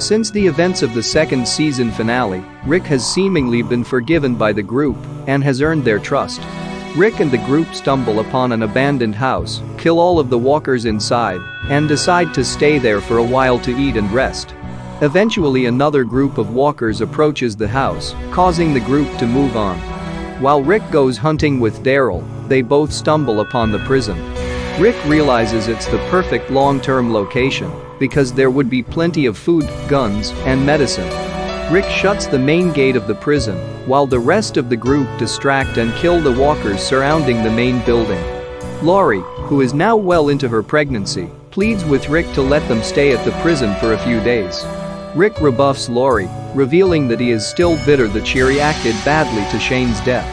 Since the events of the second season finale, Rick has seemingly been forgiven by the group and has earned their trust. Rick and the group stumble upon an abandoned house, kill all of the walkers inside, and decide to stay there for a while to eat and rest. Eventually another group of walkers approaches the house, causing the group to move on. While Rick goes hunting with Daryl, they both stumble upon the prison. Rick realizes it's the perfect long-term location because there would be plenty of food, guns, and medicine. Rick shuts the main gate of the prison while the rest of the group distract and kill the walkers surrounding the main building. Laurie, who is now well into her pregnancy, pleads with Rick to let them stay at the prison for a few days. Rick rebuffs Laurie, revealing that he is still bitter that she reacted badly to Shane's death.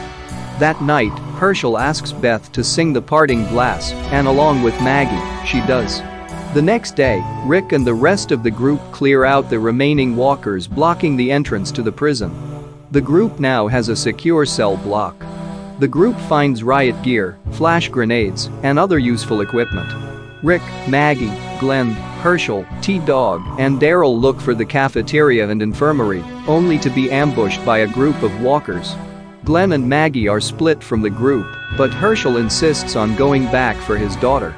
That night, Herschel asks Beth to sing the parting glass, and along with Maggie, she does. The next day, Rick and the rest of the group clear out the remaining walkers blocking the entrance to the prison. The group now has a secure cell block. The group finds riot gear, flash grenades, and other useful equipment. Rick, Maggie, Glenn, Herschel, T-Dog, and Daryl look for the cafeteria and infirmary, only to be ambushed by a group of walkers. Glenn and Maggie are split from the group, but Herschel insists on going back for his daughter.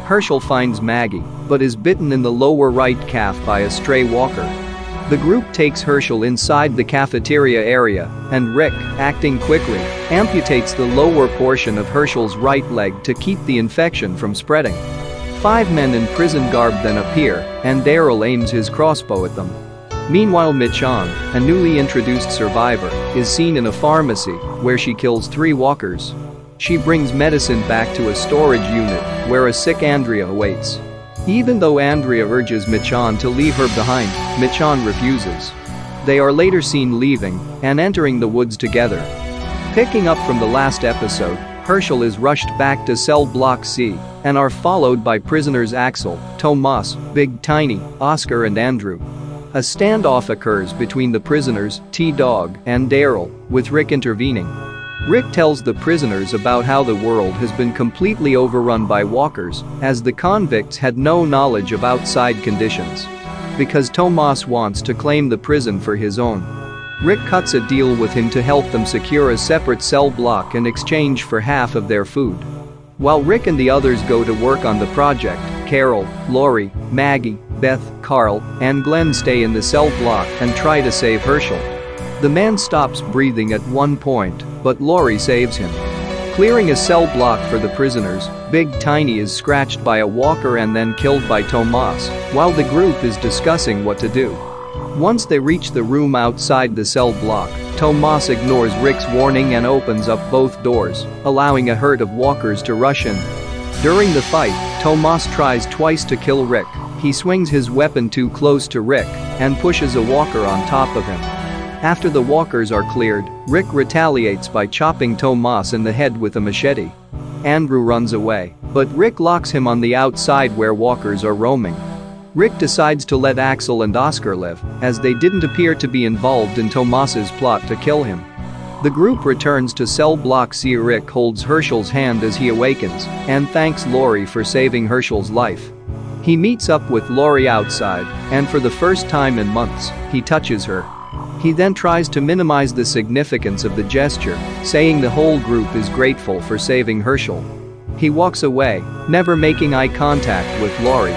Herschel finds Maggie, but is bitten in the lower right calf by a stray walker. The group takes Herschel inside the cafeteria area, and Rick, acting quickly, amputates the lower portion of Herschel's right leg to keep the infection from spreading. 5 men in prison garb then appear, and Daryl aims his crossbow at them. Meanwhile, Michonne, a newly introduced survivor, is seen in a pharmacy where she kills 3 walkers. She brings medicine back to a storage unit where a sick Andrea awaits. Even though Andrea urges Michonne to leave her behind, Michonne refuses. They are later seen leaving and entering the woods together. Picking up from the last episode, Herschel is rushed back to cell block C and are followed by prisoners Axel, Tomas, Big Tiny, Oscar and Andrew. A standoff occurs between the prisoners, T-Dog, and Daryl, with Rick intervening. Rick tells the prisoners about how the world has been completely overrun by walkers, as the convicts had no knowledge of outside conditions. Because Tomas wants to claim the prison for his own. Rick cuts a deal with him to help them secure a separate cell block in exchange for half of their food. While Rick and the others go to work on the project, Carol, Laurie, Maggie, Beth, Carl, and Glenn stay in the cell block and try to save Herschel. The man stops breathing at one point, but Laurie saves him. Clearing a cell block for the prisoners, Big Tiny is scratched by a walker and then killed by Tomas, while the group is discussing what to do. Once they reach the room outside the cell block, Tomas ignores Rick's warning and opens up both doors, allowing a herd of walkers to rush in. During the fight, Tomas tries twice to kill Rick. He swings his weapon too close to Rick and pushes a walker on top of him. After the walkers are cleared, Rick retaliates by chopping Tomas in the head with a machete. Andrew runs away, but Rick locks him on the outside where walkers are roaming. Rick decides to let Axel and Oscar live, as they didn't appear to be involved in Tomas's plot to kill him. The group returns to cell block C. Rick holds Herschel's hand as he awakens and thanks Laurie for saving Herschel's life. He meets up with Laurie outside, and for the first time in months, he touches her. He then tries to minimize the significance of the gesture, saying the whole group is grateful for saving Herschel. He walks away, never making eye contact with Laurie.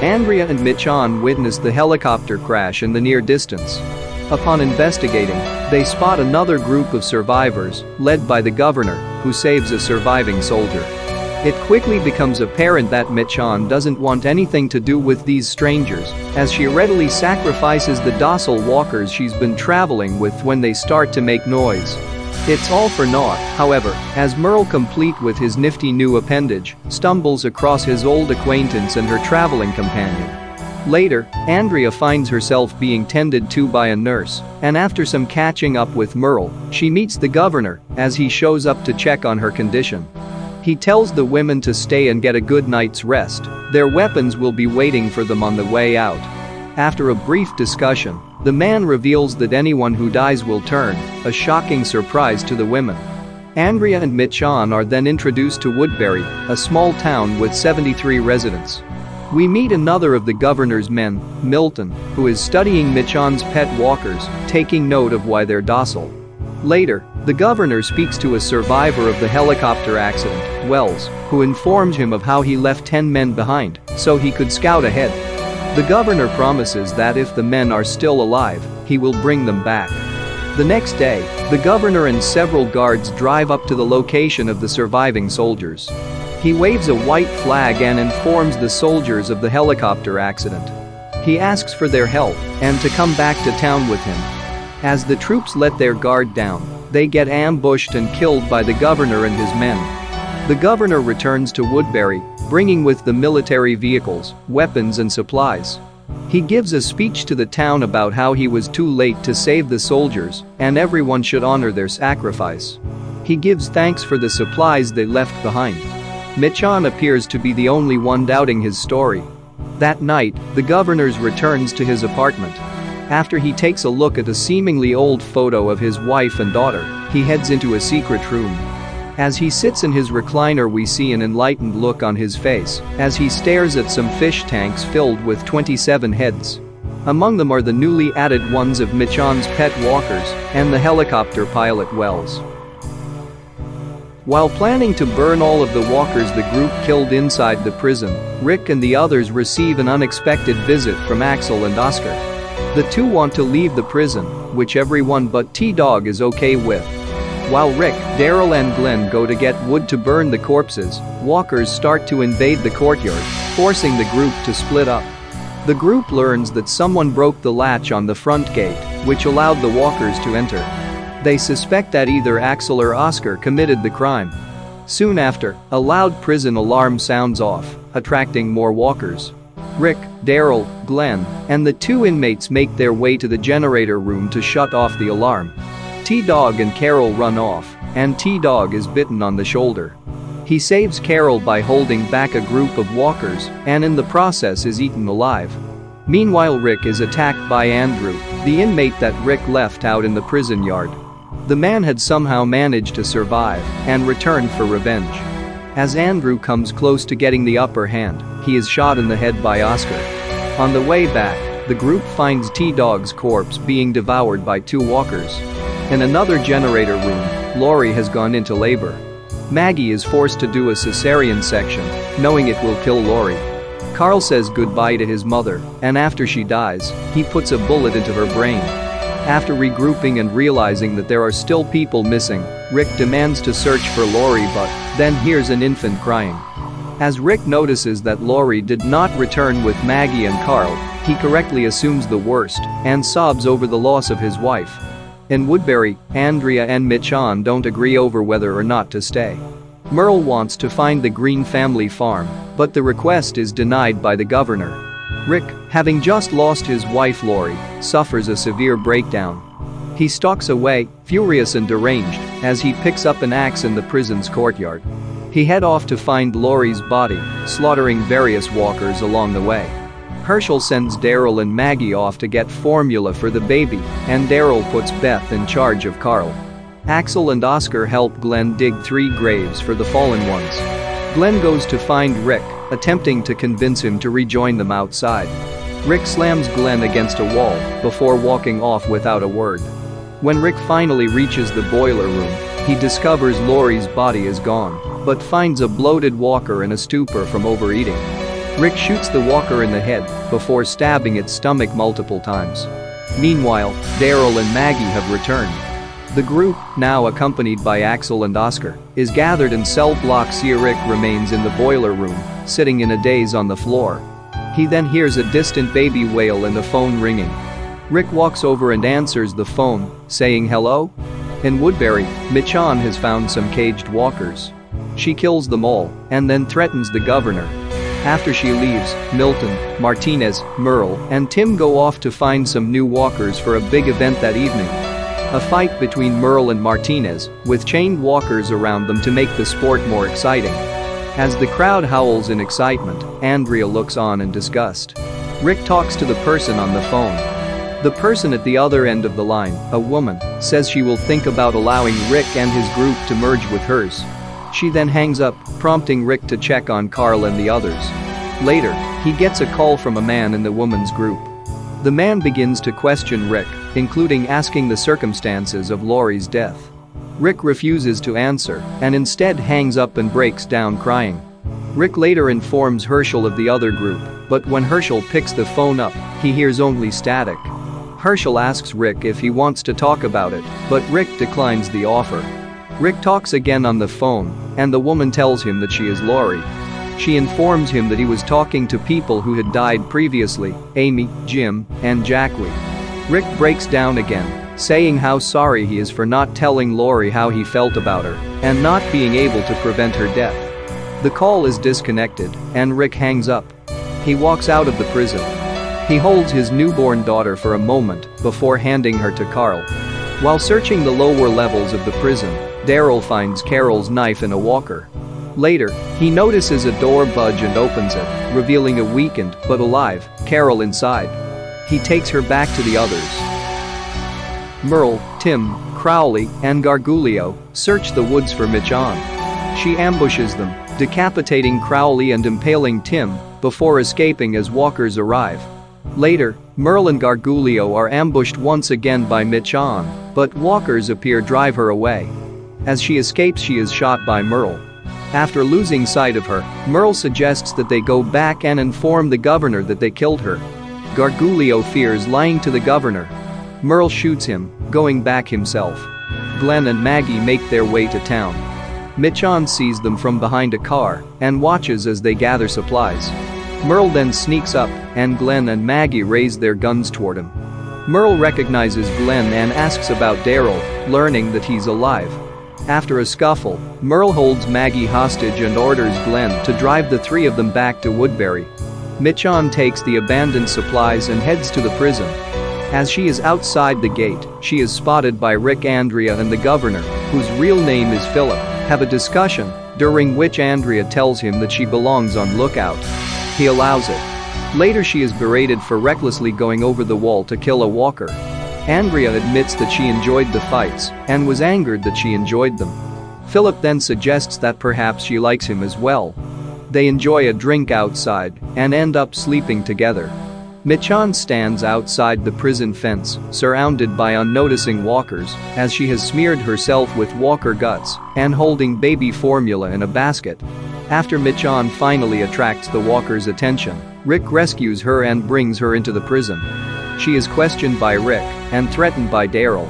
Andrea and Michonne witness the helicopter crash in the near distance. Upon investigating, they spot another group of survivors, led by the governor, who saves a surviving soldier. It quickly becomes apparent that Michonne doesn't want anything to do with these strangers, as she readily sacrifices the docile walkers she's been traveling with when they start to make noise. It's all for naught, however, as Merle, complete with his nifty new appendage, stumbles across his old acquaintance and her traveling companion. Later, Andrea finds herself being tended to by a nurse, and after some catching up with Merle, she meets the governor as he shows up to check on her condition. He tells the women to stay and get a good night's rest. Their weapons will be waiting for them on the way out. After a brief discussion, the man reveals that anyone who dies will turn, a shocking surprise to the women. Andrea and Michonne are then introduced to Woodbury, a small town with 73 residents. We meet another of the governor's men, Milton, who is studying Michon's pet walkers, taking note of why they're docile. Later, the governor speaks to a survivor of the helicopter accident, Wells, who informs him of how he left 10 men behind so he could scout ahead. The governor promises that if the men are still alive, he will bring them back. The next day, the governor and several guards drive up to the location of the surviving soldiers. He waves a white flag and informs the soldiers of the helicopter accident. He asks for their help and to come back to town with him. As the troops let their guard down, they get ambushed and killed by the governor and his men. The governor returns to Woodbury, bringing with the military vehicles, weapons and supplies. He gives a speech to the town about how he was too late to save the soldiers and everyone should honor their sacrifice. He gives thanks for the supplies they left behind. Michon appears to be the only one doubting his story. That night, the governor returns to his apartment. After he takes a look at a seemingly old photo of his wife and daughter, he heads into a secret room. As he sits in his recliner, we see an enlightened look on his face as he stares at some fish tanks filled with 27 heads. Among them are the newly added ones of Michon's pet walkers and the helicopter pilot Wells. While planning to burn all of the walkers the group killed inside the prison, Rick and the others receive an unexpected visit from Axel and Oscar. The two want to leave the prison, which everyone but T-Dog is okay with. While Rick, Daryl and Glenn go to get wood to burn the corpses, walkers start to invade the courtyard, forcing the group to split up. The group learns that someone broke the latch on the front gate, which allowed the walkers to enter. They suspect that either Axel or Oscar committed the crime. Soon after, a loud prison alarm sounds off, attracting more walkers. Rick, Daryl, Glenn, and the two inmates make their way to the generator room to shut off the alarm. T-Dog and Carol run off, and T-Dog is bitten on the shoulder. He saves Carol by holding back a group of walkers and in the process is eaten alive. Meanwhile, Rick is attacked by Andrew, the inmate that Rick left out in the prison yard. The man had somehow managed to survive and return for revenge. As Andrew comes close to getting the upper hand, he is shot in the head by Oscar. On the way back, the group finds T-Dog's corpse being devoured by two walkers. In another generator room, Laurie has gone into labor. Maggie is forced to do a cesarean section, knowing it will kill Laurie. Carl says goodbye to his mother, and after she dies, he puts a bullet into her brain. After regrouping and realizing that there are still people missing, Rick demands to search for Laurie but then hears an infant crying. As Rick notices that Laurie did not return with Maggie and Carl, he correctly assumes the worst and sobs over the loss of his wife. In Woodbury, Andrea and Michon don't agree over whether or not to stay. Merle wants to find the Green family farm, but the request is denied by the governor. Rick, having just lost his wife Laurie, suffers a severe breakdown. He stalks away, furious and deranged, as he picks up an axe in the prison's courtyard. He head off to find Laurie's body, slaughtering various walkers along the way. Herschel sends Daryl and Maggie off to get formula for the baby, and Daryl puts Beth in charge of Carl. Axel and Oscar help Glenn dig 3 graves for the fallen ones. Glenn goes to find Rick, attempting to convince him to rejoin them outside. Rick slams Glenn against a wall before walking off without a word. When Rick finally reaches the boiler room, he discovers Laurie's body is gone, but finds a bloated walker in a stupor from overeating. Rick shoots the walker in the head before stabbing its stomach multiple times. Meanwhile, Daryl and Maggie have returned. The group, now accompanied by Axel and Oscar, is gathered in cell block C. Rick remains in the boiler room, sitting in a daze on the floor. He then hears a distant baby wail and the phone ringing. Rick walks over and answers the phone, saying hello? In Woodbury, Michon has found some caged walkers. She kills them all and then threatens the governor. After she leaves, Milton, Martinez, Merle, and Tim go off to find some new walkers for a big event that evening. A fight between Merle and Martinez, with chained walkers around them to make the sport more exciting. As the crowd howls in excitement, Andrea looks on in disgust. Rick talks to the person on the phone. The person at the other end of the line, a woman, says she will think about allowing Rick and his group to merge with hers. She then hangs up, prompting Rick to check on Carl and the others. Later, He gets a call from a man in the woman's group. The man begins to question Rick, including asking the circumstances of Laurie's death. Rick refuses to answer and instead hangs up and breaks down crying. Rick later informs Herschel of the other group, but when Herschel picks the phone up, he hears only static. Herschel asks Rick if he wants to talk about it, but Rick declines the offer. Rick talks again on the phone, and the woman tells him that she is Laurie. She informs him that he was talking to people who had died previously, Amy, Jim, and Jackie. Rick breaks down again, saying how sorry he is for not telling Laurie how he felt about her and not being able to prevent her death. The call is disconnected, and Rick hangs up. He walks out of the prison. He holds his newborn daughter for a moment before handing her to Carl. While searching the lower levels of the prison, Daryl finds Carol's knife in a walker. Later, he notices a door budge and opens it, revealing a weakened but alive Carol inside. He takes her back to the others. Merle, Tim, Crowley, and Gargulio search the woods for Michonne. She ambushes them, decapitating Crowley and impaling Tim before escaping as walkers arrive. Later, Merle and Gargulio are ambushed once again by Michonne, but walkers appear drive her away. As she escapes, she is shot by Merle. After losing sight of her, Merle suggests that they go back and inform the governor that they killed her. Gargulio fears lying to the governor. Merle shoots him, going back himself. Glenn and Maggie make their way to town. Michonne sees them from behind a car and watches as they gather supplies. Merle then sneaks up, and Glenn and Maggie raise their guns toward him. Merle recognizes Glenn and asks about Daryl, learning that he's alive. After a scuffle, Merle holds Maggie hostage and orders Glenn to drive the three of them back to Woodbury. Michonne takes the abandoned supplies and heads to the prison. As she is outside the gate, she is spotted by Rick, Andrea, and the governor, whose real name is Philip, have a discussion, during which Andrea tells him that she belongs on lookout. He allows it. Later, she is berated for recklessly going over the wall to kill a walker. Andrea admits that she enjoyed the fights and was angered that she enjoyed them. Philip then suggests that perhaps she likes him as well. They enjoy a drink outside and end up sleeping together. Michonne stands outside the prison fence, surrounded by unnoticing walkers, as she has smeared herself with walker guts and holding baby formula in a basket. After Michonne finally attracts the walkers' attention, Rick rescues her and brings her into the prison. She is questioned by Rick and threatened by Daryl.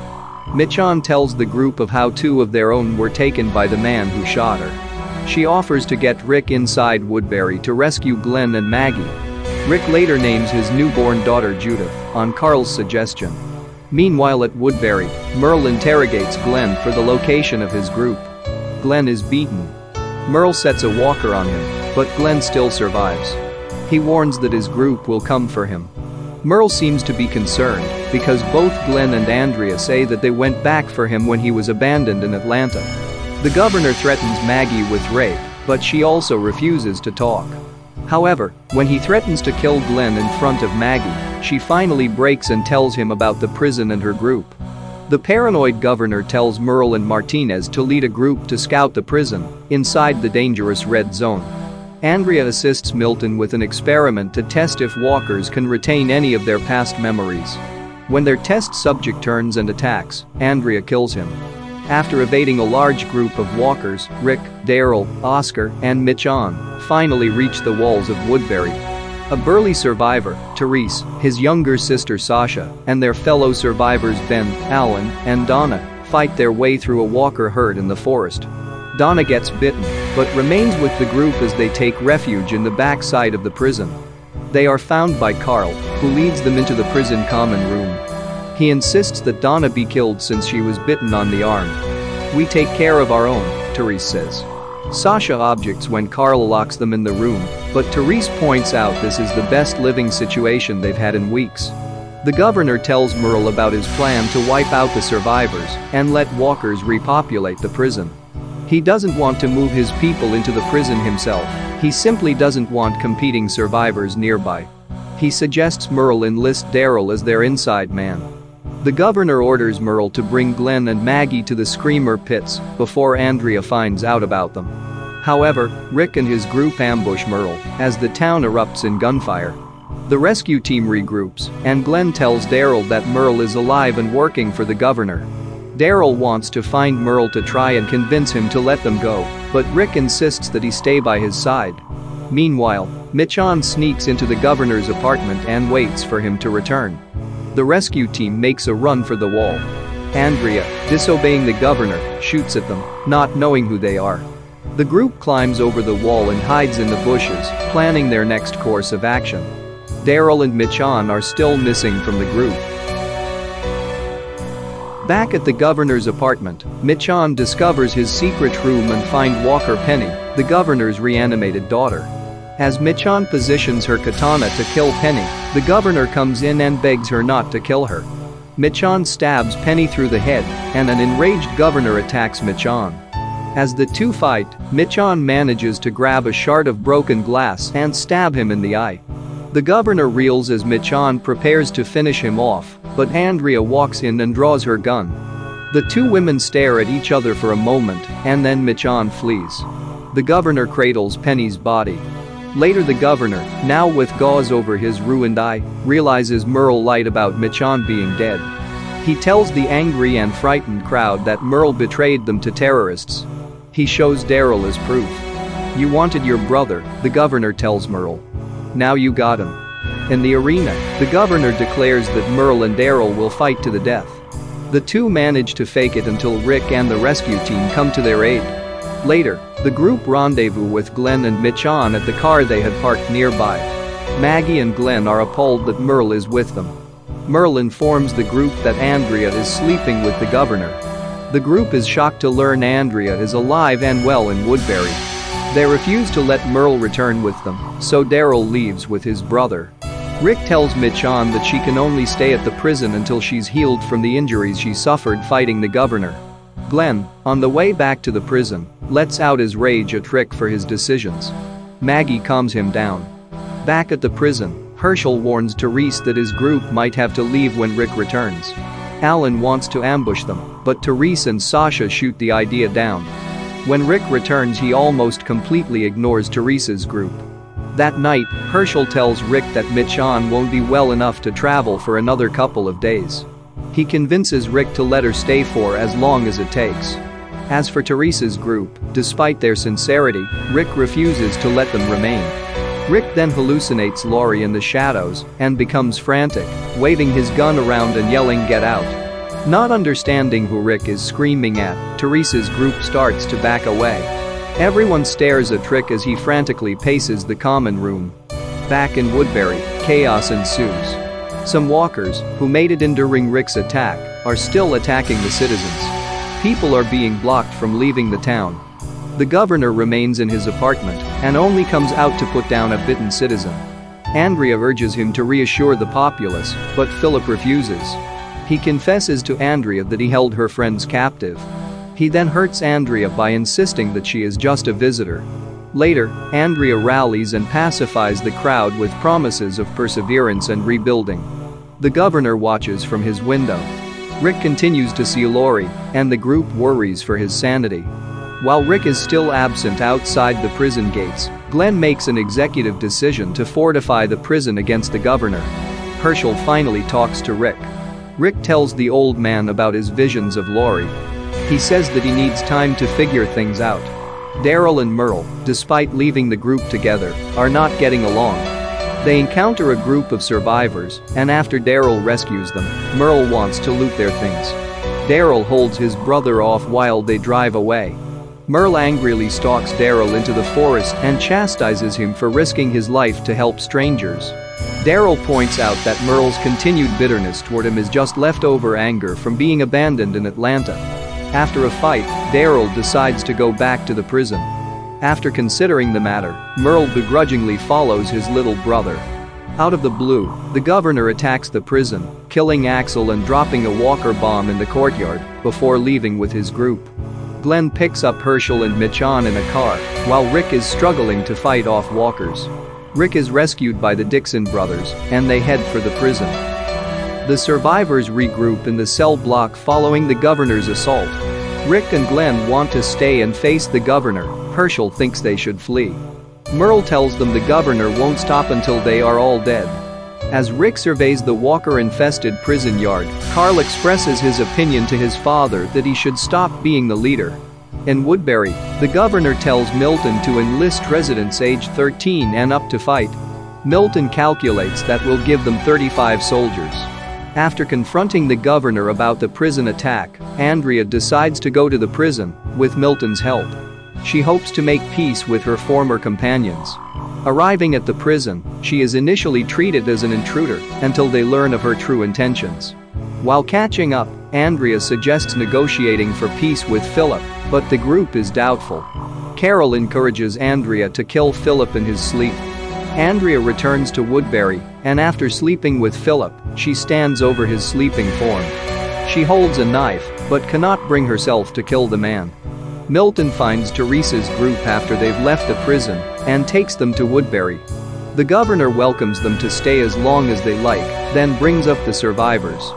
Michonne tells the group of how two of their own were taken by the man who shot her. She offers to get Rick inside Woodbury to rescue Glenn and Maggie. Rick later names his newborn daughter Judith, on Carl's suggestion. Meanwhile at Woodbury, Merle interrogates Glenn for the location of his group. Glenn is beaten. Merle sets a walker on him, but Glenn still survives. He warns that his group will come for him. Merle seems to be concerned because both Glenn and Andrea say that they went back for him when he was abandoned in Atlanta. The governor threatens Maggie with rape, but she also refuses to talk. However, when he threatens to kill Glenn in front of Maggie, she finally breaks and tells him about the prison and her group. The paranoid governor tells Merle and Martinez to lead a group to scout the prison inside the dangerous red zone. Andrea assists Milton with an experiment to test if walkers can retain any of their past memories. When their test subject turns and attacks, Andrea kills him. After evading a large group of walkers, Rick, Daryl, Oscar, and Michonne finally reach the walls of Woodbury. A burly survivor, Therese, his younger sister Sasha, and their fellow survivors Ben, Alan, and Donna fight their way through a walker herd in the forest. Donna gets bitten, but remains with the group as they take refuge in the backside of the prison. They are found by Carl, who leads them into the prison common room. He insists that Donna be killed since she was bitten on the arm. "We take care of our own," Therese says. Sasha objects when Carl locks them in the room, but Therese points out this is the best living situation they've had in weeks. The governor tells Merle about his plan to wipe out the survivors and let walkers repopulate the prison. He doesn't want to move his people into the prison himself, he simply doesn't want competing survivors nearby. He suggests Merle enlist Daryl as their inside man. The governor orders Merle to bring Glenn and Maggie to the Screamer pits before Andrea finds out about them. However, Rick and his group ambush Merle as the town erupts in gunfire. The rescue team regroups, and Glenn tells Daryl that Merle is alive and working for the governor. Daryl wants to find Merle to try and convince him to let them go, but Rick insists that he stay by his side. Meanwhile, Michon sneaks into the governor's apartment and waits for him to return. The rescue team makes a run for the wall. Andrea, disobeying the governor, shoots at them, not knowing who they are. The group climbs over the wall and hides in the bushes, planning their next course of action. Daryl and Michon are still missing from the group. Back at the governor's apartment, Michon discovers his secret room and finds Walker Penny, the governor's reanimated daughter. As Michon positions her katana to kill Penny, the governor comes in and begs her not to kill her. Michon stabs Penny through the head, and an enraged governor attacks Michon. As the two fight, Michon manages to grab a shard of broken glass and stab him in the eye. The governor reels as Michon prepares to finish him off, but Andrea walks in and draws her gun. The two women stare at each other for a moment, and then Michon flees. The governor cradles Penny's body. Later the governor, now with gauze over his ruined eye, realizes Merle lied about Michon being dead. He tells the angry and frightened crowd that Merle betrayed them to terrorists. He shows Daryl as proof. "You wanted your brother," the governor tells Merle. "Now you got him." In the arena, the governor declares that Merle and Daryl will fight to the death. The two manage to fake it until Rick and the rescue team come to their aid. Later, the group rendezvous with Glenn and Michon at the car they had parked nearby. Maggie and Glenn are appalled that Merle is with them. Merle informs the group that Andrea is sleeping with the governor. The group is shocked to learn Andrea is alive and well in Woodbury. They refuse to let Merle return with them, so Daryl leaves with his brother. Rick tells Michon that she can only stay at the prison until she's healed from the injuries she suffered fighting the governor. Glenn, on the way back to the prison, lets out his rage at Rick for his decisions. Maggie calms him down. Back at the prison, Herschel warns Therese that his group might have to leave when Rick returns. Alan wants to ambush them, but Therese and Sasha shoot the idea down. When Rick returns, he almost completely ignores Therese's group. That night, Herschel tells Rick that Michon won't be well enough to travel for another couple of days. He convinces Rick to let her stay for as long as it takes. As for Therese's group, despite their sincerity, Rick refuses to let them remain. Rick then hallucinates Laurie in the shadows and becomes frantic, waving his gun around and yelling, "Get out." Not understanding who Rick is screaming at, Therese's group starts to back away. Everyone stares at Rick as he frantically paces the common room. Back in Woodbury, chaos ensues. Some walkers, who made it in during Rick's attack, are still attacking the citizens. People are being blocked from leaving the town. The governor remains in his apartment and only comes out to put down a bitten citizen. Andrea urges him to reassure the populace, but Philip refuses. He confesses to Andrea that he held her friends captive. He then hurts Andrea by insisting that she is just a visitor. Later, Andrea rallies and pacifies the crowd with promises of perseverance and rebuilding. The governor watches from his window. Rick continues to see Laurie, and the group worries for his sanity. While Rick is still absent outside the prison gates, Glenn makes an executive decision to fortify the prison against the governor. Herschel finally talks to Rick. Rick tells the old man about his visions of Laurie. He says that he needs time to figure things out. Daryl and Merle, despite leaving the group together, are not getting along. They encounter a group of survivors, and after Daryl rescues them, Merle wants to loot their things. Daryl holds his brother off while they drive away. Merle angrily stalks Daryl into the forest and chastises him for risking his life to help strangers. Daryl points out that Merle's continued bitterness toward him is just leftover anger from being abandoned in Atlanta. After a fight, Daryl decides to go back to the prison. After considering the matter, Merle begrudgingly follows his little brother. Out of the blue, the governor attacks the prison, killing Axel and dropping a Walker bomb in the courtyard before leaving with his group. Glenn picks up Herschel and Michon in a car, while Rick is struggling to fight off walkers. Rick is rescued by the Dixon brothers, and they head for the prison. The survivors regroup in the cell block following the governor's assault. Rick and Glenn want to stay and face the governor, Herschel thinks they should flee. Merle tells them the governor won't stop until they are all dead. As Rick surveys the walker-infested prison yard, Carl expresses his opinion to his father that he should stop being the leader. In Woodbury, the governor tells Milton to enlist residents aged 13 and up to fight. Milton calculates that will give them 35 soldiers. After confronting the governor about the prison attack, Andrea decides to go to the prison, with Milton's help. She hopes to make peace with her former companions. Arriving at the prison, she is initially treated as an intruder until they learn of her true intentions. While catching up, Andrea suggests negotiating for peace with Philip, but the group is doubtful. Carol encourages Andrea to kill Philip in his sleep. Andrea returns to Woodbury, and after sleeping with Philip, she stands over his sleeping form. She holds a knife, but cannot bring herself to kill the man. Milton finds Teresa's group after they've left the prison and takes them to Woodbury. The governor welcomes them to stay as long as they like, then brings up the survivors.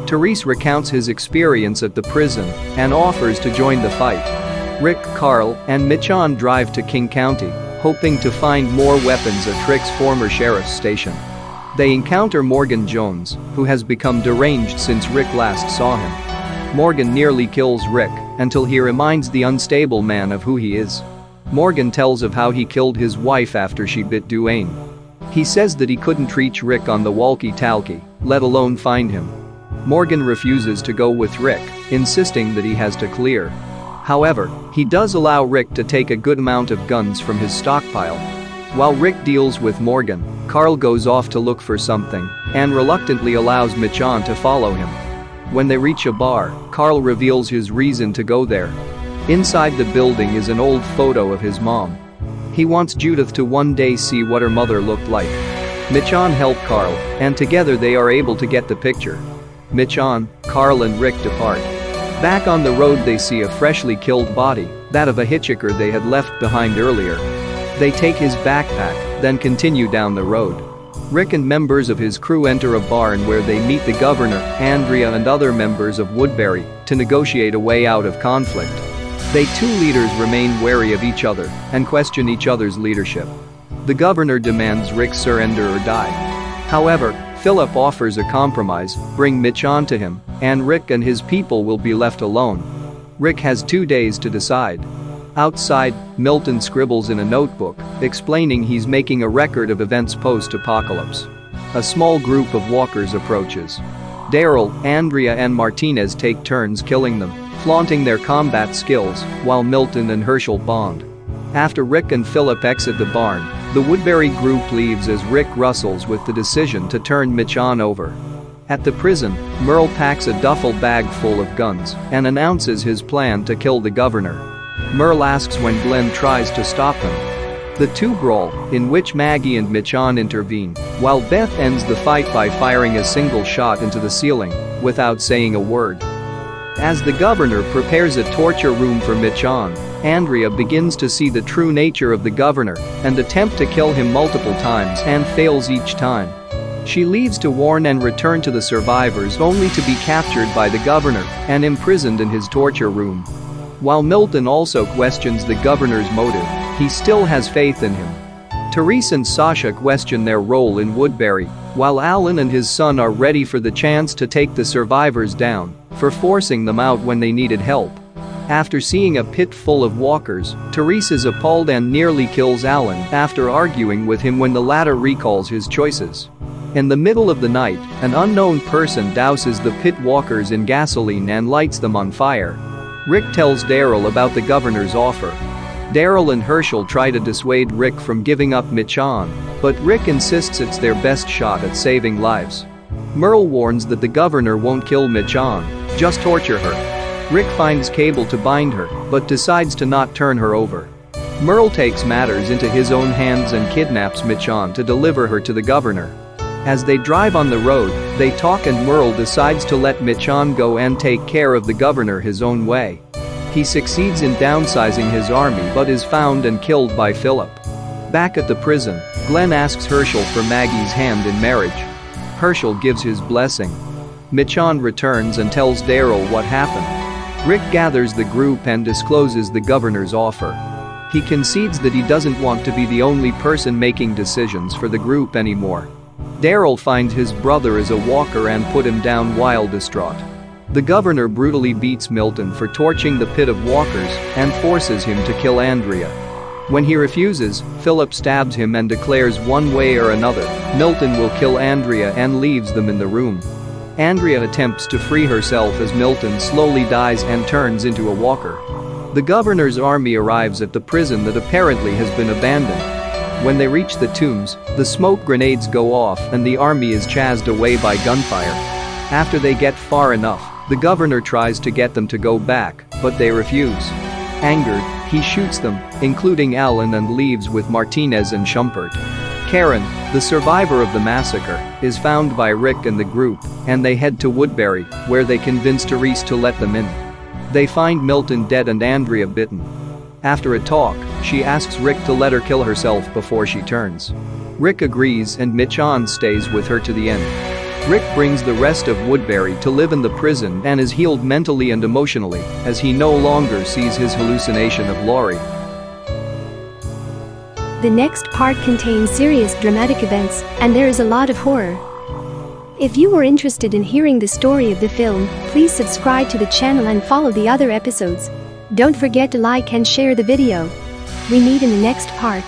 Teresa recounts his experience at the prison and offers to join the fight. Rick, Carl, and Michon drive to King County, hoping to find more weapons at Rick's former sheriff's station. They encounter Morgan Jones, who has become deranged since Rick last saw him. Morgan nearly kills Rick until he reminds the unstable man of who he is. Morgan tells of how he killed his wife after she bit Duane. He says that he couldn't reach Rick on the walkie-talkie, let alone find him. Morgan refuses to go with Rick, insisting that he has to clear. However, he does allow Rick to take a good amount of guns from his stockpile. While Rick deals with Morgan, Carl goes off to look for something and reluctantly allows Michon to follow him. When they reach a bar, Carl reveals his reason to go there. Inside the building is an old photo of his mom. He wants Judith to one day see what her mother looked like. Michon helps Carl, and together they are able to get the picture. Michon, Carl and Rick depart. Back on the road they see a freshly killed body, that of a hitchhiker they had left behind earlier. They take his backpack, then continue down the road. Rick and members of his crew enter a barn where they meet the governor, Andrea and other members of Woodbury to negotiate a way out of conflict. They two leaders remain wary of each other and question each other's leadership. The governor demands Rick surrender or die. However, Philip offers a compromise, bring Michon to him, and Rick and his people will be left alone. Rick has 2 days to decide. Outside, Milton scribbles in a notebook, explaining he's making a record of events post-apocalypse. A small group of walkers approaches. Daryl, Andrea and Martinez take turns killing them, flaunting their combat skills, while Milton and Herschel bond. After Rick and Philip exit the barn, the Woodbury group leaves as Rick wrestles with the decision to turn Michon over. At the prison, Merle packs a duffel bag full of guns and announces his plan to kill the governor. Merle asks when Glenn tries to stop him. The two brawl, in which Maggie and Michon intervene, while Beth ends the fight by firing a single shot into the ceiling, without saying a word. As the governor prepares a torture room for Michon, Andrea begins to see the true nature of the governor and attempt to kill him multiple times and fails each time. She leaves to warn and return to the survivors only to be captured by the governor and imprisoned in his torture room. While Milton also questions the governor's motive, he still has faith in him. Therese and Sasha question their role in Woodbury, while Alan and his son are ready for the chance to take the survivors down for forcing them out when they needed help. After seeing a pit full of walkers, Therese is appalled and nearly kills Alan after arguing with him when the latter recalls his choices. In the middle of the night, an unknown person douses the pit walkers in gasoline and lights them on fire. Rick tells Daryl about the governor's offer. Daryl and Herschel try to dissuade Rick from giving up Michon, but Rick insists it's their best shot at saving lives. Merle warns that the governor won't kill Michon, just torture her. Rick finds cable to bind her, but decides to not turn her over. Merle takes matters into his own hands and kidnaps Michon to deliver her to the governor. As they drive on the road, they talk and Merle decides to let Michon go and take care of the governor his own way. He succeeds in downsizing his army but is found and killed by Philip. Back at the prison, Glenn asks Herschel for Maggie's hand in marriage. Herschel gives his blessing. Michon returns and tells Daryl what happened. Rick gathers the group and discloses the governor's offer. He concedes that he doesn't want to be the only person making decisions for the group anymore. Daryl finds his brother is a walker and put him down while distraught. The governor brutally beats Milton for torching the pit of walkers and forces him to kill Andrea. When he refuses, Philip stabs him and declares one way or another, Milton will kill Andrea and leaves them in the room. Andrea attempts to free herself as Milton slowly dies and turns into a walker. The governor's army arrives at the prison that apparently has been abandoned. When they reach the tombs, the smoke grenades go off and the army is chased away by gunfire. After they get far enough, the governor tries to get them to go back, but they refuse. Angered, he shoots them, including Alan, and leaves with Martinez and Schumpert. Karen, the survivor of the massacre, is found by Rick and the group, and they head to Woodbury, where they convince Therese to let them in. They find Milton dead and Andrea bitten. After a talk, she asks Rick to let her kill herself before she turns. Rick agrees and Michonne stays with her to the end. Rick brings the rest of Woodbury to live in the prison and is healed mentally and emotionally, as he no longer sees his hallucination of Laurie. The next part contains serious dramatic events, and there is a lot of horror. If you were interested in hearing the story of the film, please subscribe to the channel and follow the other episodes. Don't forget to like and share the video. We meet in the next part.